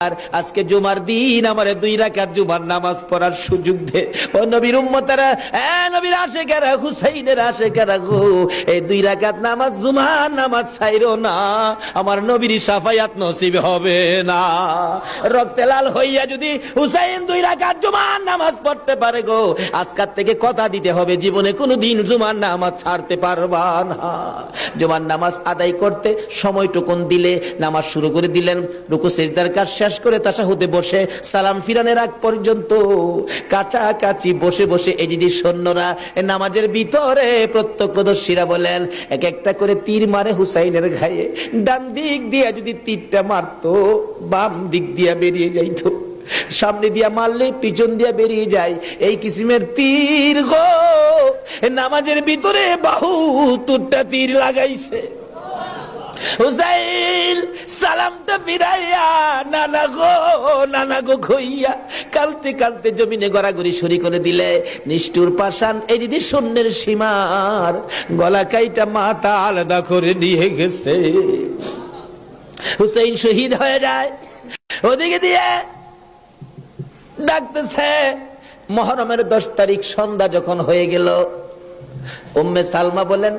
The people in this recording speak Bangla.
আর আজকে জুমার দিন আমারে 2 রাকাত জুমার নামাজ পড়ার সুযোগ দে। ও নবীর উম্মতেরা, নবীর আশিকেরা, হুসাইনের আশিকেরা গো, এই 2 রাকাত নামাজ জুমার নামাজ ছাইরো না, আমার নবীর শাফায়াত নসিব হবে না। রক্তে লাল হইয়া যদি হুসাইন 2 রাকাত জুমার নামাজ পড়তে পারে গো, আজকাল থেকে কথা দিতে হবে জীবনে কোনোদিন জুমার নামাজ ছাড়তে পারবা না। জুমার নামাজ আদায় করতে সময়টুকুন দিলে নামাজ শুরু করে দিলেন, রুকু সিজদার কাজ শেষ করে তাশাহুদে বসে সালাম ফিরানোর আগ পর্যন্ত কাছাকাছি বসে বসে এই যদি সৈন্যরা নামাজের ভিতরে প্রত্যক্ষদর্শীরা বলেন এক একটা করে তীর মারে হুসাইনের গায়ে। ডান দিক দিয়ে যদি তীরটা মারতো, বাম দিক দিয়ে বেরিয়ে যাইতো, সামনে দিয়া মারলে পিছন দিয়া বেরিয়ে যায়, এই কিসিমের তীর গো নামাজের ভিতরে 72টা তীর লাগাইছে। হুসাইন সালামটা ফিরাইয়া নানা গো কইয়া কালতে কালতে জমিনে গড়াগড়ি শুরু করে দিলে। নিষ্ঠুর পাষাণ এই যদি শূন্যের সীমার গলা কাইটা মাথা আলাদা করে নিয়ে গেছে। হুসাইন শহীদ হয়ে যায়। ওদিকে দিয়ে ডাকতেছে। মুহররমের 10 তারিখ সন্ধ্যা যখন হয়ে গেল, উম্মে সালমা বলেন